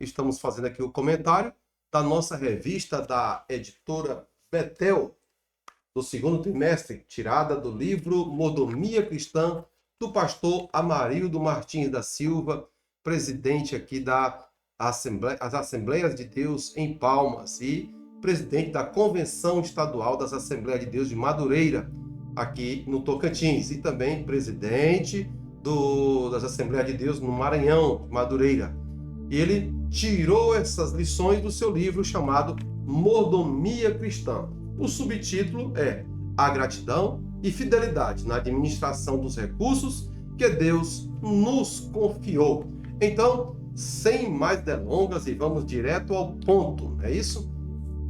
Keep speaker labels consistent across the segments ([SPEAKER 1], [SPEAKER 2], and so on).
[SPEAKER 1] estamos fazendo aqui o comentário da nossa revista da editora Betel, do segundo trimestre, tirada do livro Mordomia Cristã, do pastor Amarildo Martins da Silva, presidente aqui das Assembleias de Deus em Palmas e presidente da Convenção Estadual das Assembleias de Deus de Madureira, aqui no Tocantins, e também presidente das Assembleias de Deus no Maranhão, Madureira. E ele tirou essas lições do seu livro chamado Mordomia Cristã. O subtítulo é A Gratidão e Fidelidade na Administração dos Recursos que Deus nos confiou. Então, sem mais delongas, e vamos direto ao ponto, é isso?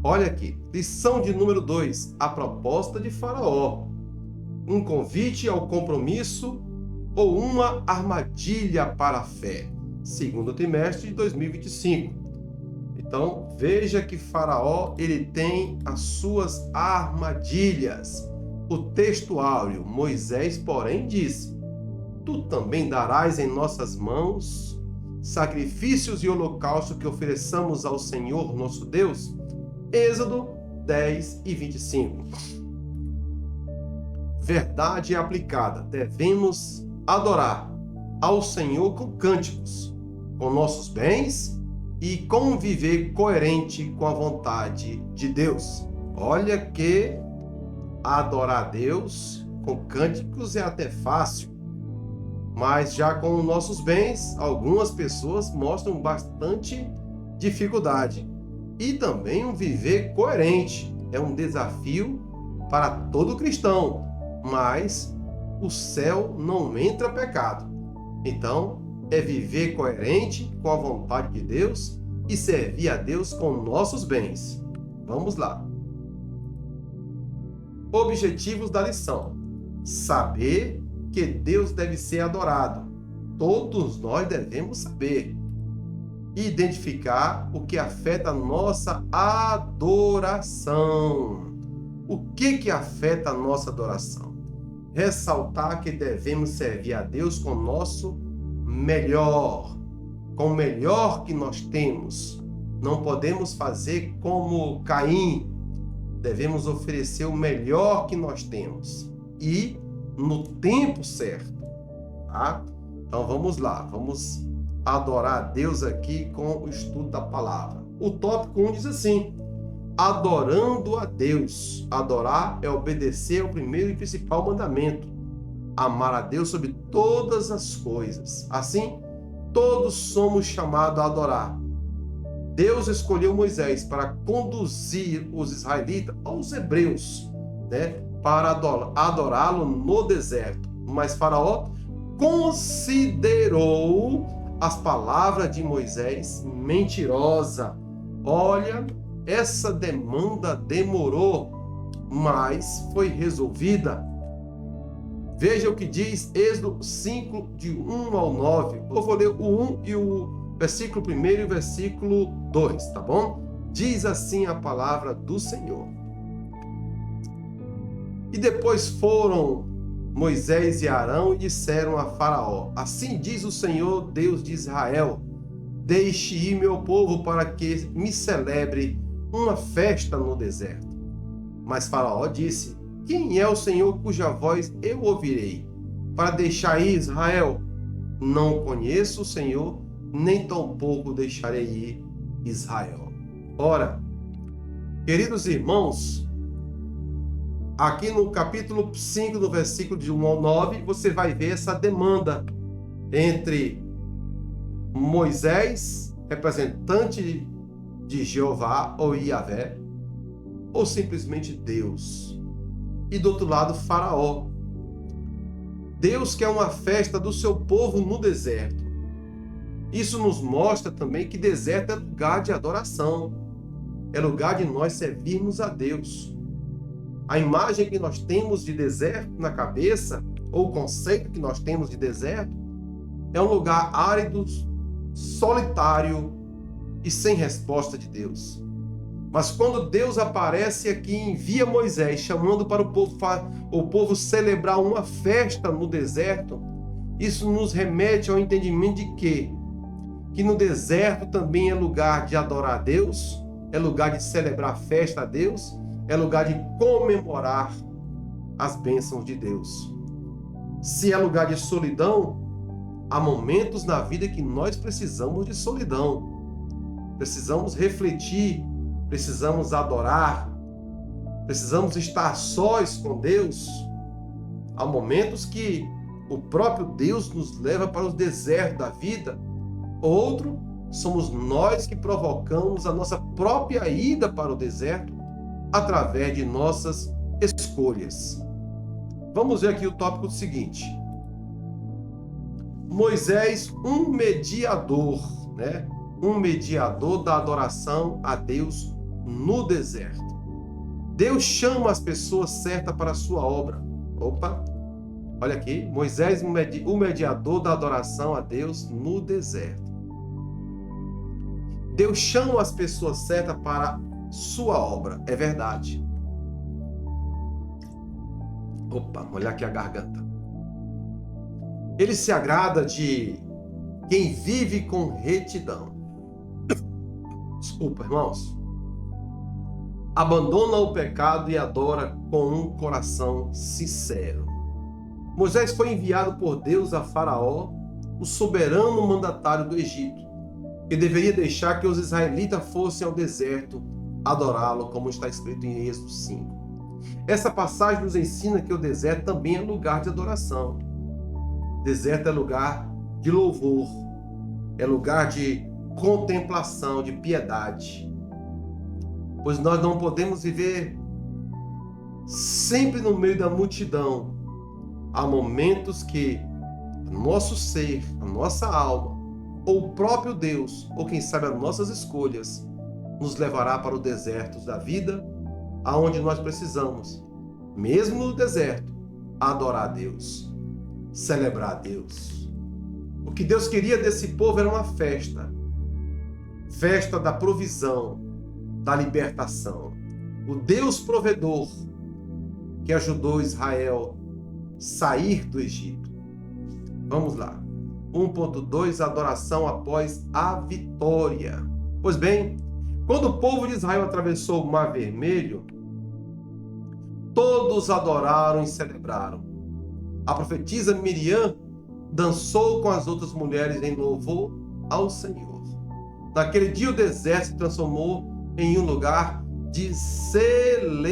[SPEAKER 1] Olha aqui, lição de número 2, a proposta de Faraó. Um convite ao compromisso ou uma armadilha para a fé? Segundo trimestre de 2025. Então, veja que Faraó, ele tem as suas armadilhas. O texto áureo, Moisés, porém, disse: Tu também darás em nossas mãos sacrifícios e holocausto que ofereçamos ao Senhor nosso Deus. Êxodo 10 e 25. Verdade aplicada. Devemos adorar ao Senhor com cânticos, com nossos bens e com viver coerente com a vontade de Deus. Olha que adorar a Deus com cânticos é até fácil, mas já com nossos bens, algumas pessoas mostram bastante dificuldade. E também um viver coerente é um desafio para todo cristão, mas o céu não entra pecado. Então, é viver coerente com a vontade de Deus e servir a Deus com nossos bens. Vamos lá. Objetivos da lição: saber que Deus deve ser adorado. Todos nós devemos saber. Identificar o que afeta a nossa adoração. O que afeta a nossa adoração? Ressaltar que devemos servir a Deus com o nosso melhor, com o melhor que nós temos. Não podemos fazer como Caim. Devemos oferecer o melhor que nós temos e no tempo certo, tá? Então vamos lá, vamos adorar a Deus aqui com o estudo da palavra. O tópico 1 diz assim: adorando a Deus. Adorar é obedecer ao primeiro e principal mandamento: amar a Deus sobre todas as coisas. Assim, todos somos chamados a adorar. Deus escolheu Moisés para conduzir os israelitas, os hebreus, para adorá-lo no deserto. Mas Faraó considerou as palavras de Moisés mentirosa. Olha, essa demanda demorou, mas foi resolvida. Veja o que diz Êxodo 5, de 1 ao 9. Eu vou ler o 1 e o versículo 1 e o versículo 2, tá bom? Diz assim a palavra do Senhor. E depois foram Moisés e Arão e disseram a Faraó: assim diz o Senhor, Deus de Israel: deixe ir meu povo para que me celebre uma festa no deserto. Mas Faraó disse: quem é o Senhor cuja voz eu ouvirei para deixar ir Israel? Não conheço o Senhor, nem tampouco deixarei ir Israel. Ora, queridos irmãos, aqui no capítulo 5, do versículo de 1 ao 9, você vai ver essa demanda entre Moisés, representante de Jeová ou Yahvé, ou simplesmente Deus, e do outro lado Faraó. Deus quer uma festa do seu povo no deserto. Isso nos mostra também que deserto é lugar de adoração, é lugar de nós servirmos a Deus. A imagem que nós temos de deserto na cabeça, ou o conceito que nós temos de deserto, é um lugar árido, solitário e sem resposta de Deus. Mas quando Deus aparece aqui e envia Moisés, chamando para o povo celebrar uma festa no deserto, isso nos remete ao entendimento de que que no deserto também é lugar de adorar a Deus, é lugar de celebrar festa a Deus, é lugar de comemorar as bênçãos de Deus. Se é lugar de solidão, há momentos na vida que nós precisamos de solidão. Precisamos refletir, precisamos adorar, precisamos estar sós com Deus. Há momentos que o próprio Deus nos leva para os desertos da vida. Outro, somos nós que provocamos a nossa própria ida para o deserto através de nossas escolhas. Vamos ver aqui o tópico seguinte. Moisés, um mediador, né? Um mediador da adoração a Deus no deserto. Deus chama as pessoas certas para a sua obra. Opa, olha aqui, Moisés, o mediador da adoração a Deus no deserto. Deus chama as pessoas certas para sua obra, é verdade. Opa, olha aqui a garganta. Ele se agrada de quem vive com retidão. Desculpa, irmãos. Abandona o pecado e adora com um coração sincero. Moisés foi enviado por Deus a Faraó, o soberano mandatário do Egito, que deveria deixar que os israelitas fossem ao deserto adorá-lo, como está escrito em Êxodo 5. Essa passagem nos ensina que o deserto também é lugar de adoração. Deserto é lugar de louvor, é lugar de contemplação, de piedade. Pois nós não podemos viver sempre no meio da multidão. Há momentos que nosso ser, a nossa alma, ou o próprio Deus, ou quem sabe as nossas escolhas, nos levará para o deserto da vida, aonde nós precisamos, mesmo no deserto, adorar a Deus, celebrar a Deus. O que Deus queria desse povo era uma festa. Festa da provisão, da libertação. O Deus provedor que ajudou Israel a sair do Egito. Vamos lá. 1.2, adoração após a vitória. Pois bem, quando o povo de Israel atravessou o Mar Vermelho, todos adoraram e celebraram. A profetisa Miriam dançou com as outras mulheres em louvor ao Senhor. Naquele dia o deserto se transformou em um lugar de celebração.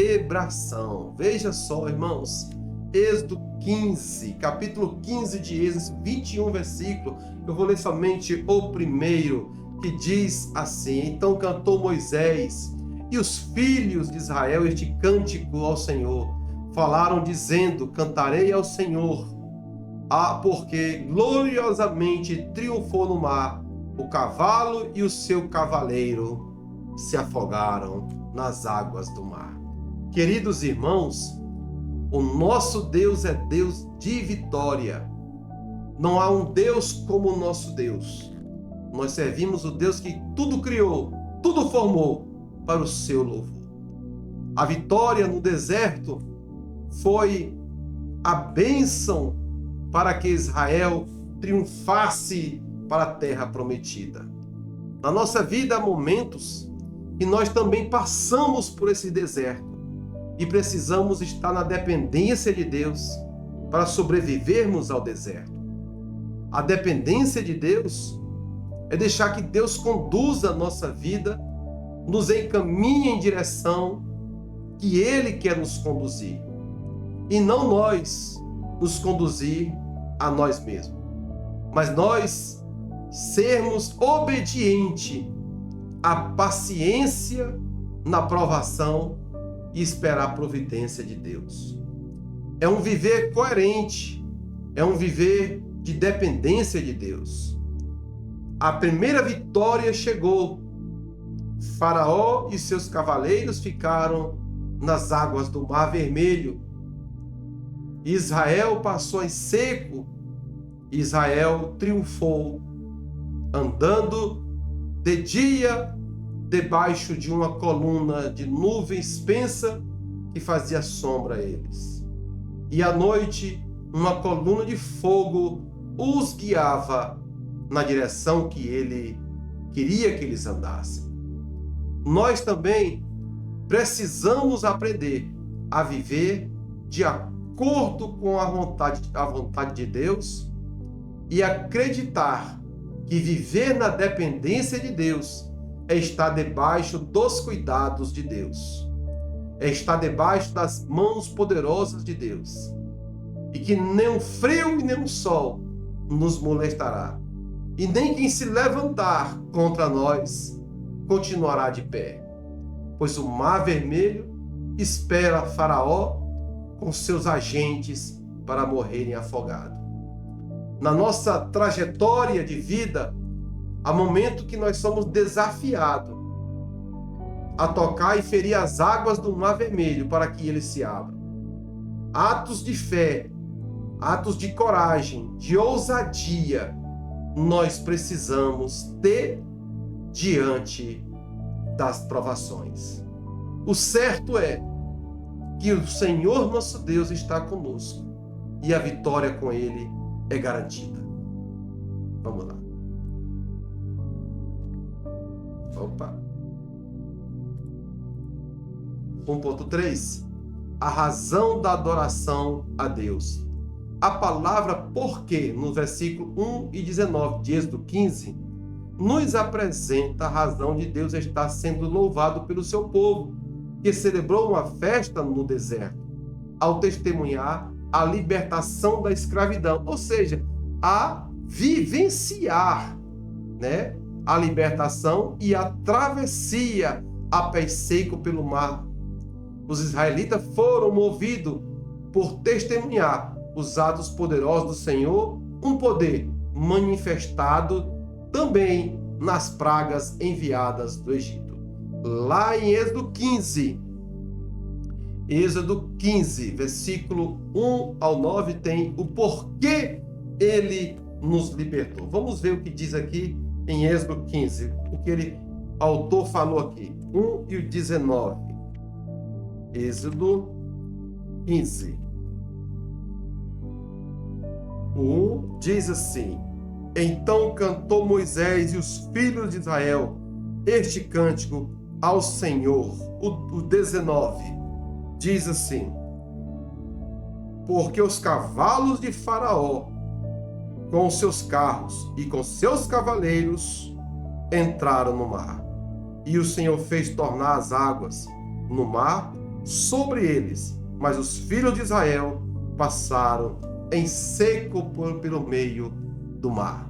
[SPEAKER 1] Veja só, irmãos, Êxodo 15, capítulo 15 de Êxodo, 21 versículo. Eu vou ler somente o primeiro, que diz assim: Então cantou Moisés e os filhos de Israel este cântico ao Senhor. Falaram dizendo: Cantarei ao Senhor, porque gloriosamente triunfou no mar. O cavalo e o seu cavaleiro se afogaram nas águas do mar. Queridos irmãos, o nosso Deus é Deus de vitória. Não há um Deus como o nosso Deus. Nós servimos o Deus que tudo criou, tudo formou para o seu louvor. A vitória no deserto foi a bênção para que Israel triunfasse para a terra prometida. Na nossa vida há momentos que nós também passamos por esse deserto e precisamos estar na dependência de Deus para sobrevivermos ao deserto. A dependência de Deus é deixar que Deus conduza a nossa vida, nos encaminhe em direção que Ele quer nos conduzir, e não nós nos conduzir a nós mesmos, mas nós sermos obedientes à paciência na provação e esperar a providência de Deus. É um viver coerente, é um viver de dependência de Deus. A primeira vitória chegou. Faraó e seus cavaleiros ficaram nas águas do Mar Vermelho. Israel passou em seco. Israel triunfou, andando de dia debaixo de uma coluna de nuvem espessa que fazia sombra a eles. E à noite, uma coluna de fogo os guiava na direção que ele queria que eles andassem. Nós também precisamos aprender a viver de acordo com a vontade de Deus e acreditar que viver na dependência de Deus é estar debaixo dos cuidados de Deus, é estar debaixo das mãos poderosas de Deus, e que nem o frio e nem o sol nos molestará, e nem quem se levantar contra nós continuará de pé, pois o Mar Vermelho espera Faraó com seus agentes para morrerem afogados. Na nossa trajetória de vida, há momento que nós somos desafiados a tocar e ferir as águas do Mar Vermelho para que ele se abra. Atos de fé, atos de coragem, de ousadia, nós precisamos ter diante das provações. O certo é que o Senhor nosso Deus está conosco e a vitória com Ele é garantida. Vamos lá. Opa. 1.3. A razão da adoração a Deus. A palavra porque, no versículo 1 e 19 de Êxodo 15, nos apresenta a razão de Deus estar sendo louvado pelo seu povo, que celebrou uma festa no deserto, ao testemunhar a libertação da escravidão, ou seja, a vivenciar, a libertação e a travessia a pé seco pelo mar. Os israelitas foram movidos por testemunhar os atos poderosos do Senhor, um poder manifestado também nas pragas enviadas do Egito. Lá em Êxodo 15, versículo 1 ao 9, tem o porquê ele nos libertou. Vamos ver o que diz aqui em Êxodo 15, o que o autor falou aqui, 1 e 19. Êxodo 15. 1 diz assim: Então cantou Moisés e os filhos de Israel este cântico ao Senhor. O 19 diz assim: Porque os cavalos de Faraó, com seus carros e com seus cavaleiros, entraram no mar. E o Senhor fez tornar as águas no mar sobre eles, mas os filhos de Israel passaram em seco pelo meio do mar.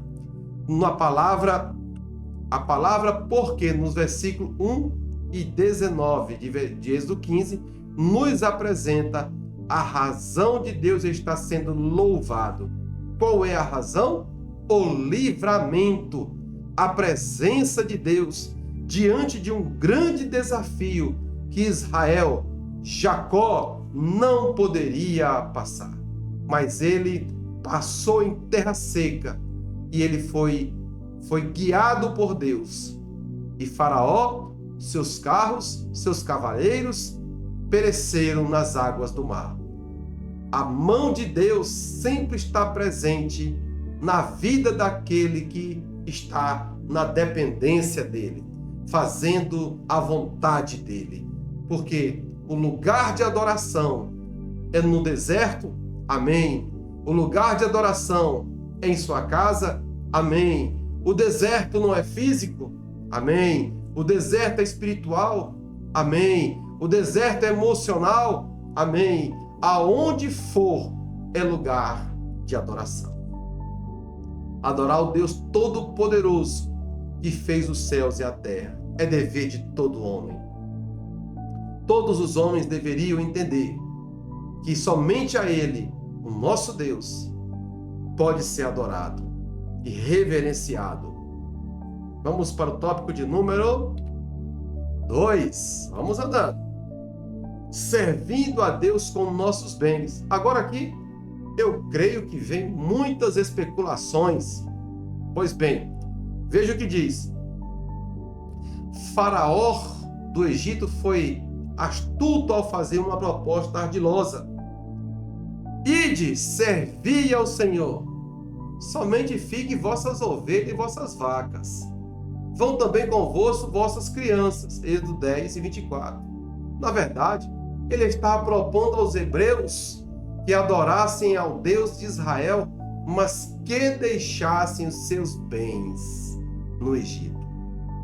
[SPEAKER 1] A palavra porque, nos versículos 1 e 19 de Êxodo 15, nos apresenta a razão de Deus estar sendo louvado. Qual é a razão? O livramento, a presença de Deus diante de um grande desafio que Israel, Jacó, não poderia passar. Mas ele passou em terra seca e ele foi guiado por Deus. E Faraó, seus carros, seus cavaleiros pereceram nas águas do mar. A mão de Deus sempre está presente na vida daquele que está na dependência dele, fazendo a vontade dele. Porque o lugar de adoração é no deserto, amém. O lugar de adoração é em sua casa, amém. O deserto não é físico, amém. O deserto é espiritual, amém. O deserto é emocional, amém. Aonde for é lugar de adoração. Adorar o Deus Todo-Poderoso que fez os céus e a terra é dever de todo homem. Todos os homens deveriam entender que somente a Ele, o nosso Deus, pode ser adorado e reverenciado. Vamos para o tópico de número 2. Vamos andando. Servindo a Deus com nossos bens. Agora aqui, eu creio que vem muitas especulações. Pois bem, veja o que diz. Faraó do Egito foi astuto ao fazer uma proposta ardilosa. Ide, servi ao Senhor. somente fiquem vossas ovelhas e vossas vacas. Vão também convosco vossas crianças. Êxodo 10 e 24. Na verdade, ele estava propondo aos hebreus que adorassem ao Deus de Israel, mas que deixassem os seus bens no Egito.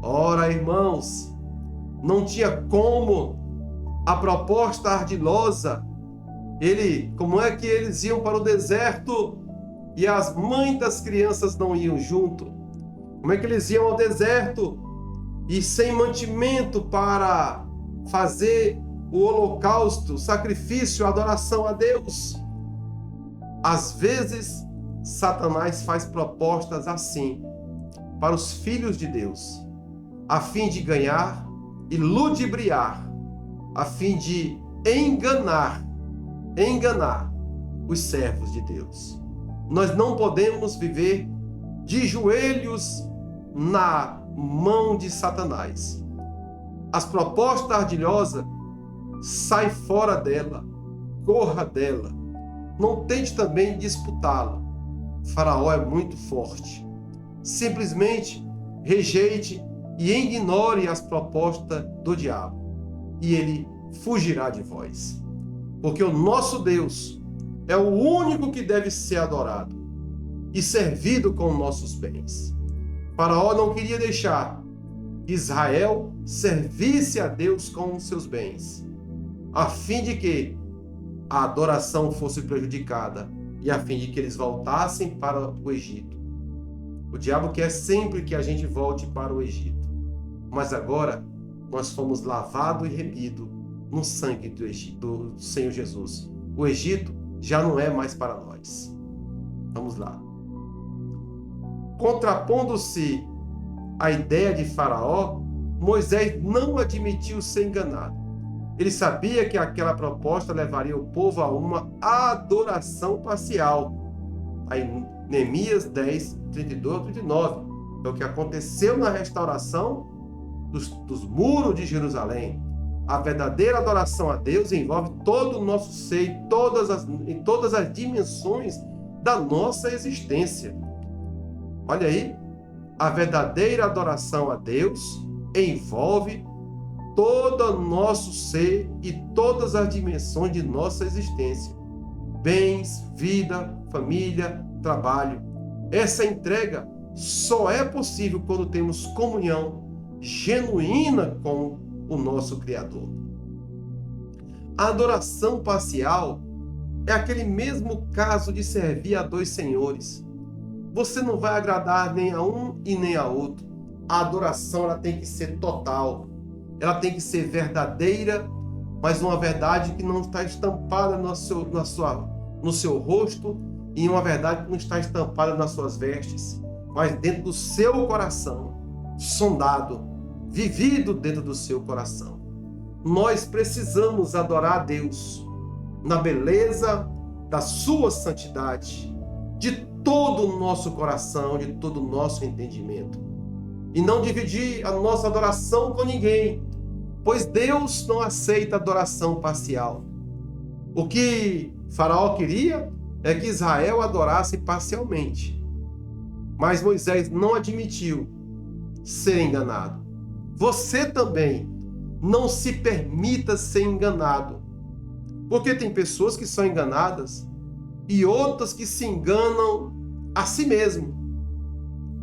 [SPEAKER 1] Ora, irmãos, não tinha como a proposta ardilosa. Como é que eles iam para o deserto e as mães das crianças não iam junto? Como é que eles iam ao deserto e sem mantimento para fazer o holocausto, sacrifício, adoração a Deus? Às vezes, Satanás faz propostas assim para os filhos de Deus, a fim de ganhar e ludibriar, a fim de enganar os servos de Deus. Nós não podemos viver de joelhos na mão de Satanás. As propostas ardilhosas, sai fora dela, corra dela. Não tente também disputá-la. Faraó é muito forte. Simplesmente rejeite e ignore as propostas do diabo, e ele fugirá de vós. Porque o nosso Deus é o único que deve ser adorado e servido com nossos bens. Faraó não queria deixar que Israel servisse a Deus com os seus bens, a fim de que a adoração fosse prejudicada e a fim de que eles voltassem para o Egito. O diabo quer sempre que a gente volte para o Egito, mas agora nós fomos lavados e remidos no sangue do Egito, do Senhor Jesus. O Egito já não é mais para nós. Vamos lá. Contrapondo-se à ideia de Faraó, Moisés não admitiu ser enganado. Ele sabia que aquela proposta levaria o povo a uma adoração parcial. Aí, Neemias 10, 32 a 39. É o que aconteceu na restauração dos muros de Jerusalém. A verdadeira adoração a Deus envolve todo o nosso ser, em todas as dimensões da nossa existência. Olha aí, a verdadeira adoração a Deus envolve todo o nosso ser e todas as dimensões de nossa existência. Bens, vida, família, trabalho. Essa entrega só é possível quando temos comunhão genuína com o nosso Criador. A adoração parcial é aquele mesmo caso de servir a dois senhores. Você não vai agradar nem a um e nem a outro. A adoração ela tem que ser total. Ela tem que ser verdadeira, mas uma verdade que não está estampada no seu rosto e uma verdade que não está estampada nas suas vestes, mas dentro do seu coração, sondado, vivido dentro do seu coração. Nós precisamos adorar a Deus na beleza da sua santidade, de todo o nosso coração, de todo o nosso entendimento. E não dividir a nossa adoração com ninguém, pois Deus não aceita adoração parcial. O que Faraó queria é que Israel adorasse parcialmente. Mas Moisés não admitiu ser enganado. Você também não se permita ser enganado. Porque tem pessoas que são enganadas e outras que se enganam a si mesmo,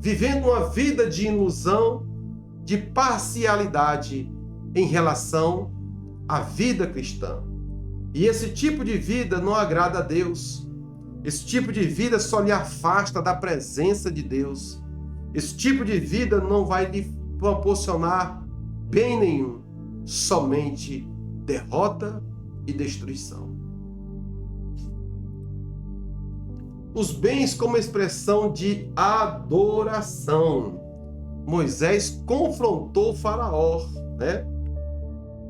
[SPEAKER 1] vivendo uma vida de ilusão, de parcialidade em relação à vida cristã. E esse tipo de vida não agrada a Deus. Esse tipo de vida só lhe afasta da presença de Deus. Esse tipo de vida não vai lhe proporcionar bem nenhum, somente derrota e destruição. Os bens como expressão de adoração. Moisés confrontou o Faraó, né?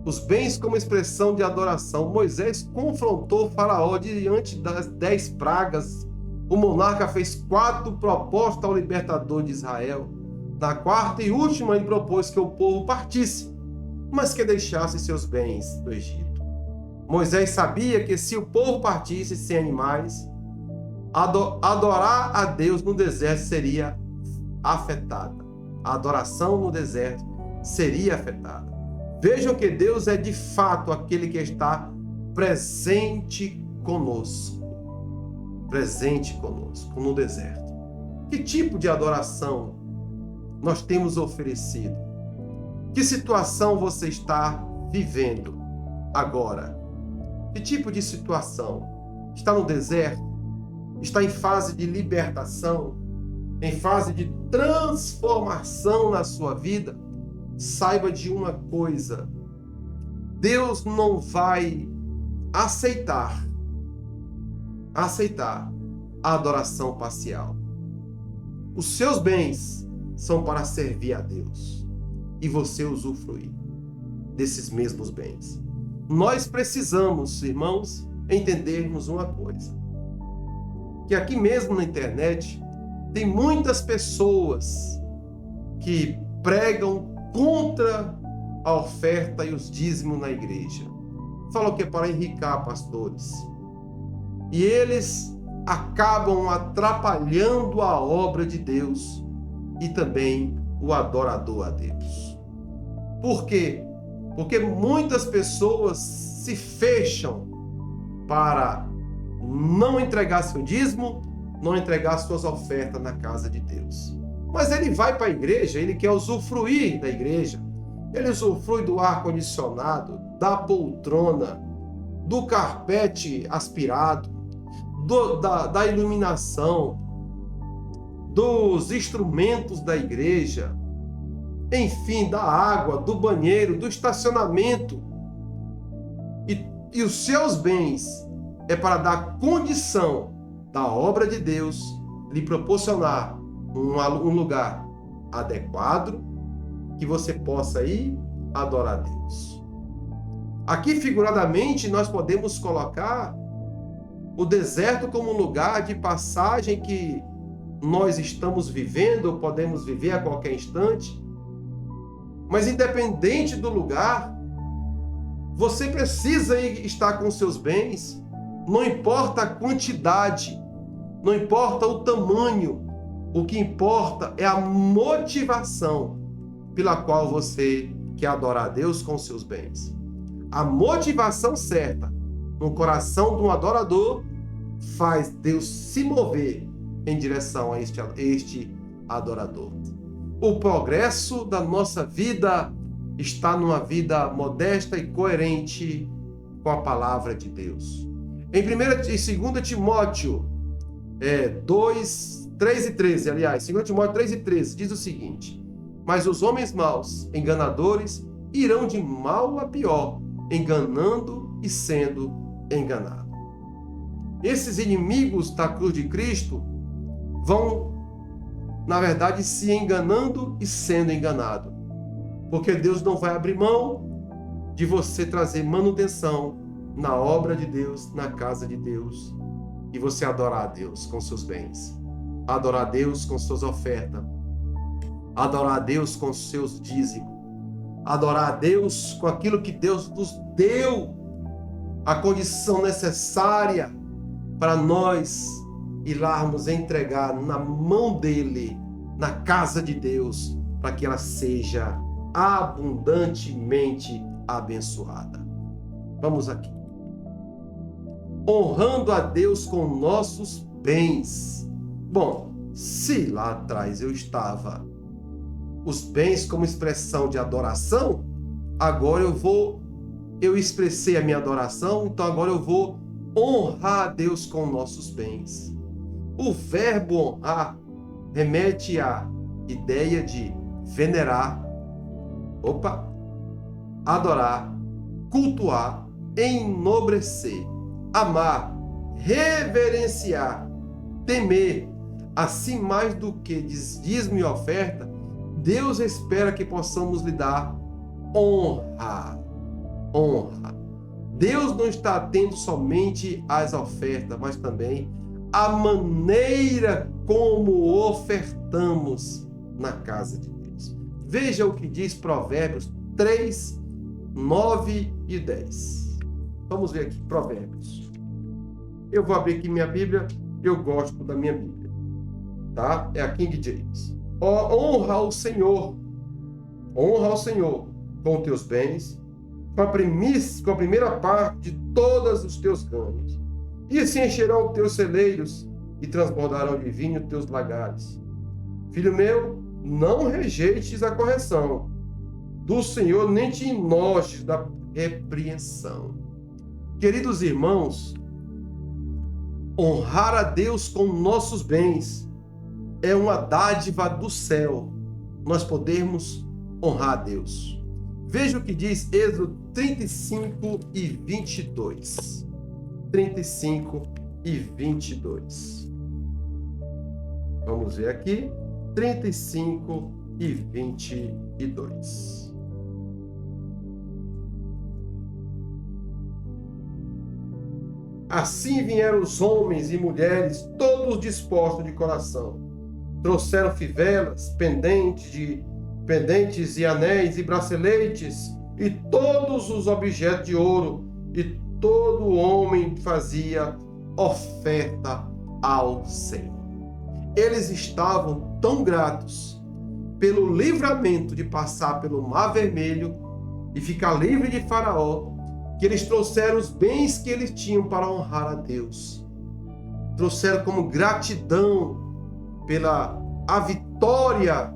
[SPEAKER 1] Os bens como expressão de adoração. Moisés confrontou o Faraó diante das 10 pragas. O monarca fez 4 propostas ao libertador de Israel. Na quarta e última, ele propôs que o povo partisse, mas que deixasse seus bens no Egito. Moisés sabia que se o povo partisse sem animais, Adorar a Deus no deserto seria afetada. A adoração no deserto seria afetada. Vejam que Deus é de fato aquele que está presente conosco. Presente conosco no deserto. Que tipo de adoração nós temos oferecido? Que situação você está vivendo agora? Que tipo de situação? Está no deserto? Está em fase de libertação? Em fase de transformação na sua vida? Saiba de uma coisa: Deus não vai aceitar a adoração parcial. Os seus bens são para servir a Deus e você usufruir desses mesmos bens. Nós precisamos, irmãos, entendermos uma coisa: que aqui mesmo na internet tem muitas pessoas que pregam contra a oferta e os dízimos na igreja. Falam que é para enriquecer pastores. E eles acabam atrapalhando a obra de Deus e também o adorador a Deus. Por quê? Porque muitas pessoas se fecham para não entregar seu dízimo, não entregar suas ofertas na casa de Deus. Mas ele vai para a igreja, ele quer usufruir da igreja. Ele usufrui do ar-condicionado, da poltrona, do carpete aspirado, da iluminação, dos instrumentos da igreja, enfim, da água, do banheiro, do estacionamento. E os seus bens é para dar condição da obra de Deus, lhe proporcionar um lugar adequado que você possa ir adorar a Deus. Aqui, figuradamente, nós podemos colocar o deserto como um lugar de passagem que nós estamos vivendo, ou podemos viver a qualquer instante. Mas independente do lugar, você precisa estar com seus bens, não importa a quantidade, não importa o tamanho, o que importa é a motivação pela qual você quer adorar a Deus com seus bens. A motivação certa no coração de um adorador faz Deus se mover em direção a este adorador. O progresso da nossa vida está numa vida modesta e coerente com a palavra de Deus. Em 1 e 2 Timóteo 2, 3 e 13, aliás, 2 Timóteo 3 e 13, diz o seguinte: mas os homens maus, enganadores, irão de mal a pior, enganando e sendo enganados. Esses inimigos da cruz de Cristo vão, na verdade, se enganando e sendo enganados. Porque Deus não vai abrir mão de você trazer manutenção na obra de Deus, na casa de Deus, e você adorar a Deus com seus bens, adorar a Deus com suas ofertas, adorar a Deus com seus dízimos, adorar a Deus com aquilo que Deus nos deu, a condição necessária para nós irmos entregar na mão dele, na casa de Deus, para que ela seja abundantemente abençoada. Vamos aqui. Honrando a Deus com nossos bens. Bom, se lá atrás eu estava os bens como expressão de adoração, agora eu expressei a minha adoração, então agora eu vou honrar a Deus com nossos bens. O verbo honrar remete à ideia de venerar, adorar, cultuar, enobrecer, amar, reverenciar, temer. Assim, mais do que dízimo e oferta, Deus espera que possamos lhe dar honra. Honra. Deus não está atento somente às ofertas, mas também à maneira como ofertamos na casa de Deus. Veja o que diz Provérbios 3, 9 e 10. Vamos ver aqui, Provérbios. Eu vou abrir aqui minha Bíblia eu gosto da minha Bíblia, tá? É a King James. Honra ao Senhor com teus bens, com a primeira parte de todos os teus ganhos. E assim encherão teus celeiros e transbordarão de vinho teus lagares. Filho meu, não rejeites a correção do Senhor, nem te enojes da repreensão. Queridos irmãos, honrar a Deus com nossos bens é uma dádiva do céu. Nós podemos honrar a Deus. Veja o que diz Êxodo 35 e 22. 35 e 22. Vamos ver aqui. 35 e 22. Assim vieram os homens e mulheres, todos dispostos de coração. Trouxeram fivelas, pendentes e anéis e braceletes, e todos os objetos de ouro, e todo homem fazia oferta ao Senhor. Eles estavam tão gratos pelo livramento de passar pelo Mar Vermelho e ficar livre de Faraó, que eles trouxeram os bens que eles tinham para honrar a Deus. Trouxeram como gratidão pela a vitória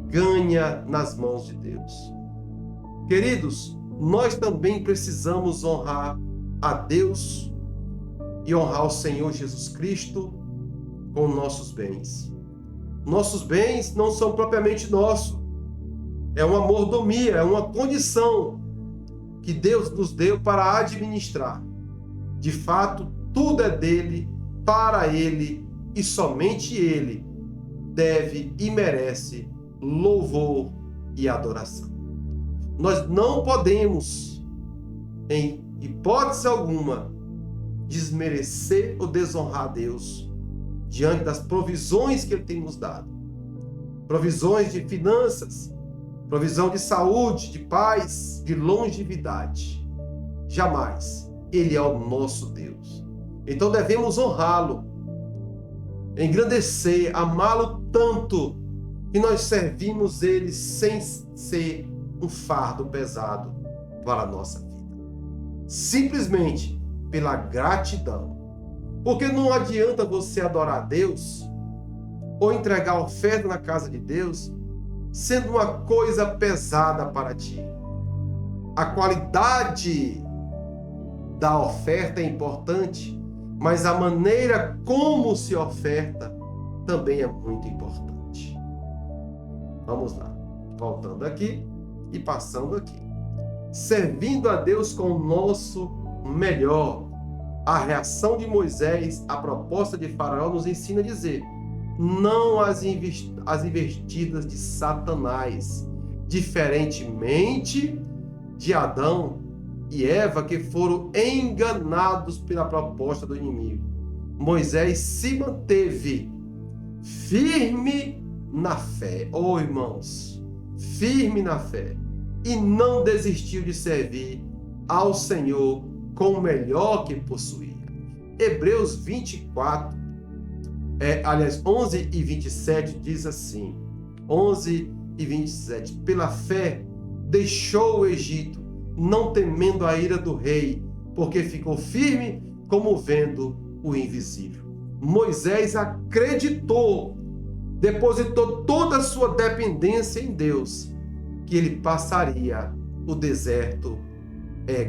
[SPEAKER 1] ganha nas mãos de Deus. Queridos, nós também precisamos honrar a Deus e honrar o Senhor Jesus Cristo com nossos bens. Nossos bens não são propriamente nossos. É uma mordomia, é uma condição que Deus nos deu para administrar. De fato, tudo é dele, para ele, e somente ele deve e merece louvor e adoração. Nós não podemos, em hipótese alguma, desmerecer ou desonrar a Deus diante das provisões que ele tem nos dado. Provisões de finanças, provisão de saúde, de paz, de longevidade. Jamais. Ele é o nosso Deus. Então devemos honrá-lo, engrandecer, amá-lo tanto que nós servimos ele sem ser um fardo pesado para a nossa vida. Simplesmente pela gratidão. Porque não adianta você adorar a Deus ou entregar oferta na casa de Deus sendo uma coisa pesada para ti. A qualidade da oferta é importante, mas a maneira como se oferta também é muito importante. Vamos lá, voltando aqui e passando aqui. Servindo a Deus com o nosso melhor. A reação de Moisés à proposta de Faraó nos ensina a dizer: não as investidas de Satanás, diferentemente de Adão e Eva, que foram enganados pela proposta do inimigo. Moisés se manteve firme na fé. Oh, irmãos, firme na fé. E não desistiu de servir ao Senhor com o melhor que possuía. Hebreus 24, 11 e 27 diz assim, 11 e 27, pela fé deixou o Egito, não temendo a ira do rei, porque ficou firme como vendo o invisível. Moisés acreditou, depositou toda a sua dependência em Deus, que ele passaria o deserto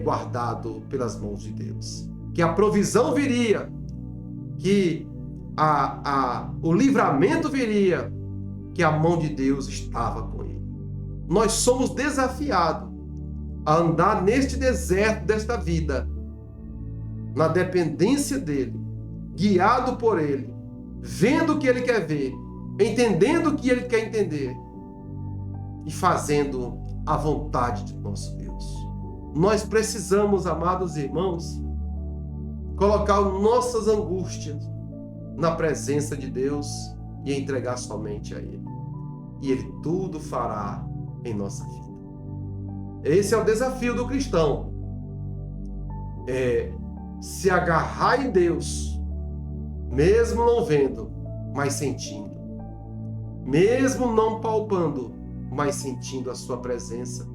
[SPEAKER 1] guardado pelas mãos de Deus, que a provisão viria, que o livramento viria, que a mão de Deus estava com ele. Nós somos desafiados a andar neste deserto desta vida, na dependência dele, guiado por ele, vendo o que ele quer ver, entendendo o que ele quer entender e fazendo a vontade de nosso Deus. Nós precisamos, amados irmãos, colocar nossas angústias na presença de Deus e entregar somente a Ele. E Ele tudo fará em nossa vida. Esse é o desafio do cristão. Se agarrar em Deus mesmo não vendo, mas sentindo, mesmo não palpando, mas sentindo a sua presença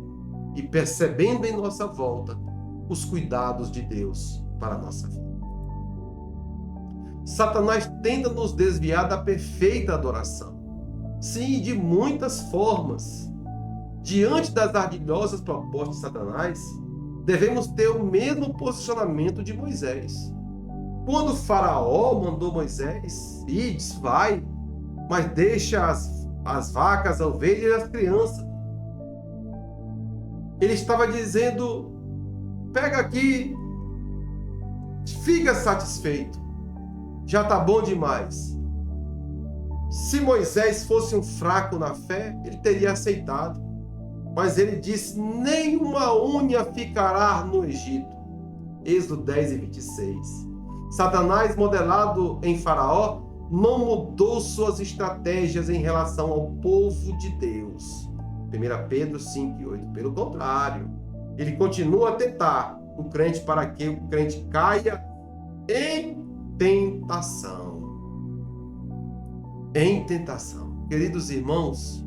[SPEAKER 1] e percebendo em nossa volta os cuidados de Deus para a nossa vida. Satanás tenta nos desviar da perfeita adoração. Sim, de muitas formas. Diante das ardilhosas propostas de Satanás, devemos ter o mesmo posicionamento de Moisés. Quando o Faraó mandou Moisés ir, vai, mas deixa as vacas, as ovelhas e as crianças. Ele estava dizendo: pega aqui, fica satisfeito, já está bom demais. Se Moisés fosse um fraco na fé, ele teria aceitado. Mas ele disse: nenhuma unha ficará no Egito. Êxodo 10 e 26. Satanás, modelado em Faraó, não mudou suas estratégias em relação ao povo de Deus. 1 Pedro 5 e 8. Pelo contrário, ele continua a tentar o crente para que o crente caia em tentação. Em tentação. Queridos irmãos,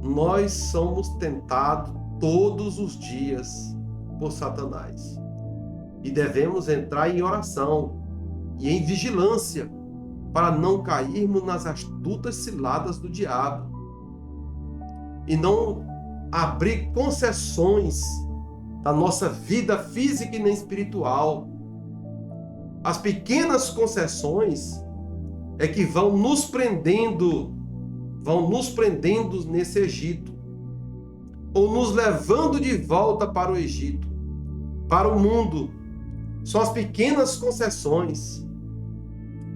[SPEAKER 1] nós somos tentados todos os dias por Satanás. E devemos entrar em oração e em vigilância para não cairmos nas astutas ciladas do diabo. E não abrir concessões da nossa vida física e nem espiritual. As pequenas concessões é que vão nos prendendo nesse Egito, ou nos levando de volta para o Egito, para o mundo. São as pequenas concessões.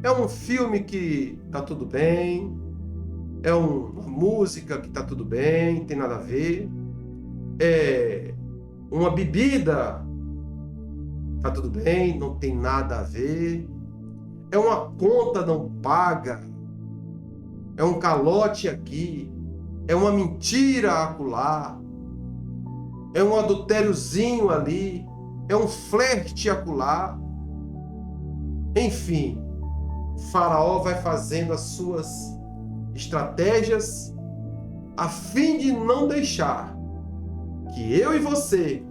[SPEAKER 1] É um filme que está tudo bem, é uma música que está tudo bem, não tem nada a ver, é uma bebida, está tudo bem, não tem nada a ver, é uma conta não paga, é um calote aqui, é uma mentira acolá, é um adultériozinho ali, é um flerte acolá. Enfim, Faraó vai fazendo as suas estratégias a fim de não deixar que eu e você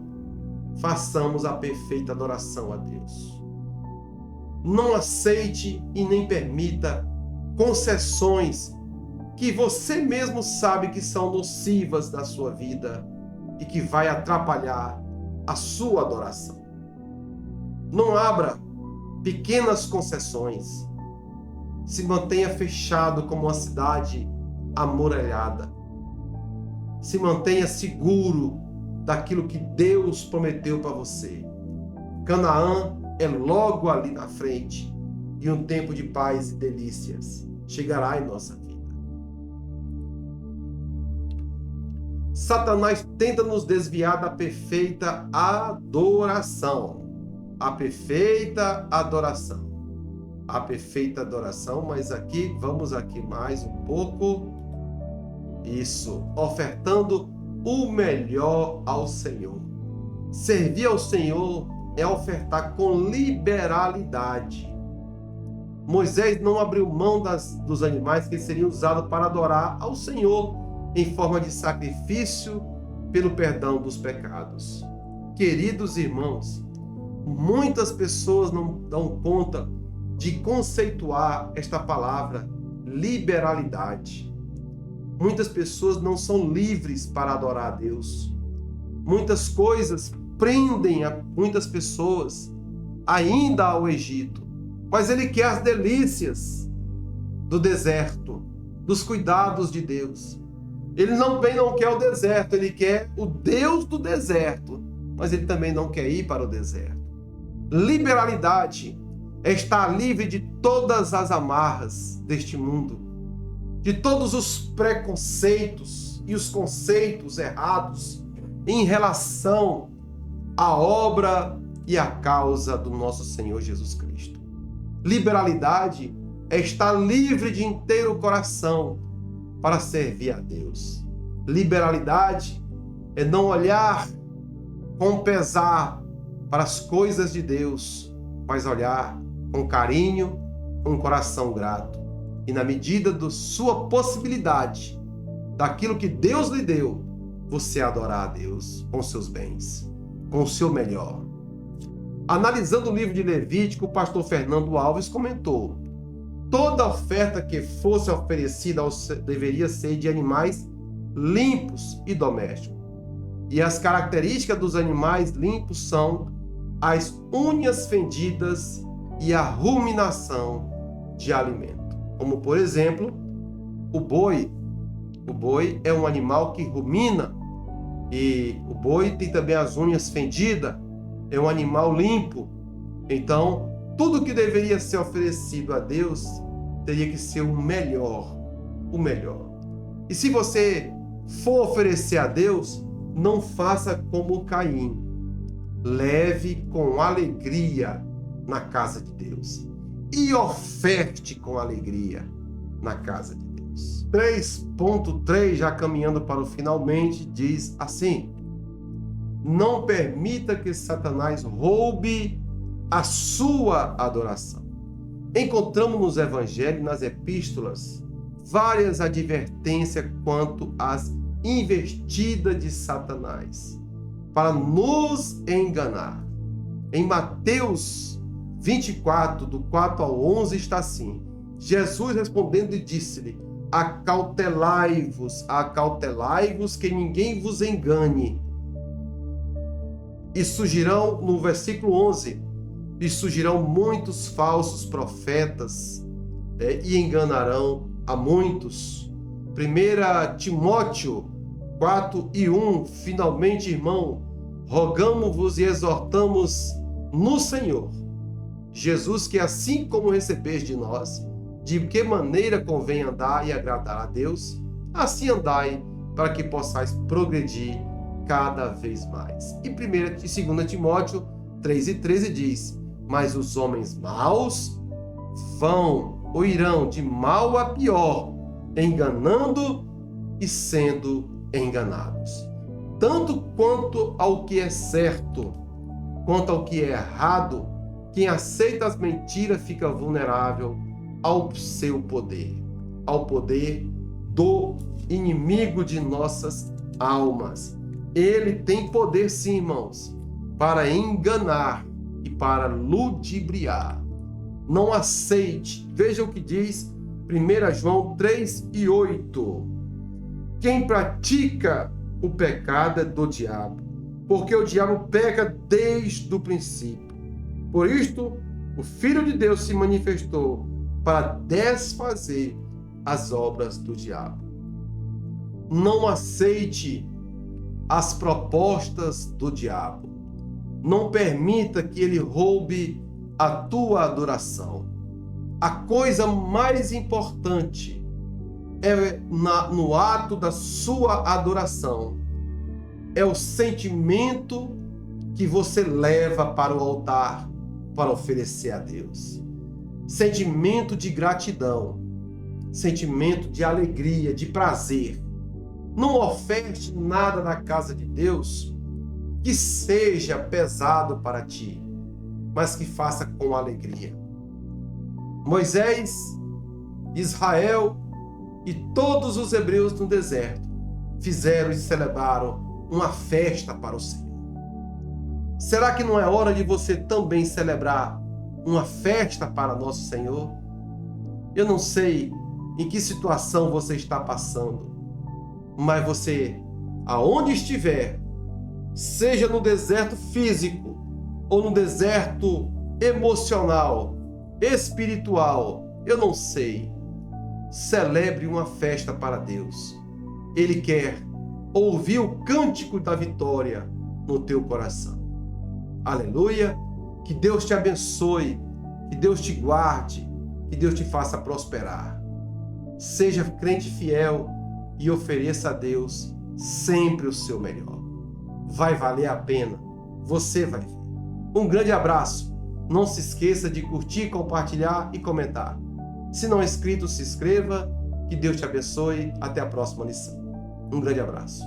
[SPEAKER 1] façamos a perfeita adoração a Deus. Não aceite e nem permita concessões que você mesmo sabe que são nocivas na sua vida e que vai atrapalhar a sua adoração. Não abra pequenas concessões. Se mantenha fechado como uma cidade amuralhada. Se mantenha seguro daquilo que Deus prometeu para você. Canaã é logo ali na frente e um tempo de paz e delícias chegará em nossa vida. Satanás tenta nos desviar da perfeita adoração. A perfeita adoração. A perfeita adoração, mas vamos aqui mais um pouco. Isso, ofertando o melhor ao Senhor. Servir ao Senhor é ofertar com liberalidade. Moisés não abriu mão dos animais que seriam usados para adorar ao Senhor em forma de sacrifício pelo perdão dos pecados. Queridos irmãos, muitas pessoas não dão conta de conceituar esta palavra liberalidade. Muitas pessoas não são livres para adorar a Deus. Muitas coisas prendem muitas pessoas ainda ao Egito. Mas ele quer as delícias do deserto, dos cuidados de Deus. Ele não quer o deserto, ele quer o Deus do deserto, mas ele também não quer ir para o deserto. Liberalidade é estar livre de todas as amarras deste mundo, de todos os preconceitos e os conceitos errados em relação à obra e à causa do nosso Senhor Jesus Cristo. Liberalidade é estar livre de inteiro coração para servir a Deus. Liberalidade é não olhar com pesar para as coisas de Deus, mas olhar com carinho um coração grato e, na medida da sua possibilidade, daquilo que Deus lhe deu, você adorar a Deus com seus bens, com o seu melhor. Analisando o livro de Levítico, o pastor Fernando Alves comentou: toda oferta que fosse oferecida deveria ser de animais limpos e domésticos. E as características dos animais limpos são as unhas fendidas e a ruminação de alimento. Como, por exemplo, o boi. O boi é um animal que rumina, e o boi tem também as unhas fendidas, é um animal limpo. Então, tudo que deveria ser oferecido a Deus teria que ser o melhor, o melhor. E se você for oferecer a Deus, não faça como Caim. Leve com alegria na casa de Deus e oferte com alegria na casa de Deus. 3.3, já caminhando para o finalmente, diz assim: não permita que Satanás roube a sua adoração. Encontramos nos evangelhos, nas epístolas, várias advertências quanto às investidas de Satanás para nos enganar. Em Mateus 24, do 4 ao 11, está assim: Jesus respondendo e disse-lhe: acautelai-vos que ninguém vos engane. E surgirão, no versículo 11, e surgirão muitos falsos profetas, e enganarão a muitos. 1 Timóteo 4:1, finalmente, irmão, rogamo-vos e exortamos no Senhor Jesus que, assim como recebeis de nós, de que maneira convém andar e agradar a Deus, assim andai, para que possais progredir cada vez mais. E 2 Timóteo 3:13 diz: mas os homens maus vão ou irão de mal a pior, enganando e sendo enganados. Tanto quanto ao que é certo, quanto ao que é errado, quem aceita as mentiras fica vulnerável ao seu poder, ao poder do inimigo de nossas almas. Ele tem poder, sim, irmãos, para enganar e para ludibriar. Não aceite. Veja o que diz 1 João 3:8. Quem pratica o pecado é do diabo, porque o diabo peca desde o princípio. Por isto, o Filho de Deus se manifestou para desfazer as obras do diabo. Não aceite as propostas do diabo. Não permita que ele roube a tua adoração. A coisa mais importante no ato da sua adoração é o sentimento que você leva para o altar para oferecer a Deus. Sentimento de gratidão, sentimento de alegria, de prazer. Não oferte nada na casa de Deus que seja pesado para ti, mas que faça com alegria. Moisés, Israel e todos os hebreus no deserto fizeram e celebraram uma festa para o Senhor. Será que não é hora de você também celebrar uma festa para nosso Senhor? Eu não sei em que situação você está passando, mas você, aonde estiver, seja no deserto físico ou no deserto emocional, espiritual, eu não sei, celebre uma festa para Deus. Ele quer ouvir o cântico da vitória no teu coração. Aleluia! Que Deus te abençoe, que Deus te guarde, que Deus te faça prosperar. Seja crente fiel e ofereça a Deus sempre o seu melhor. Vai valer a pena, você vai ver. Um grande abraço. Não se esqueça de curtir, compartilhar e comentar. Se não é inscrito, se inscreva. Que Deus te abençoe. Até a próxima lição. Um grande abraço.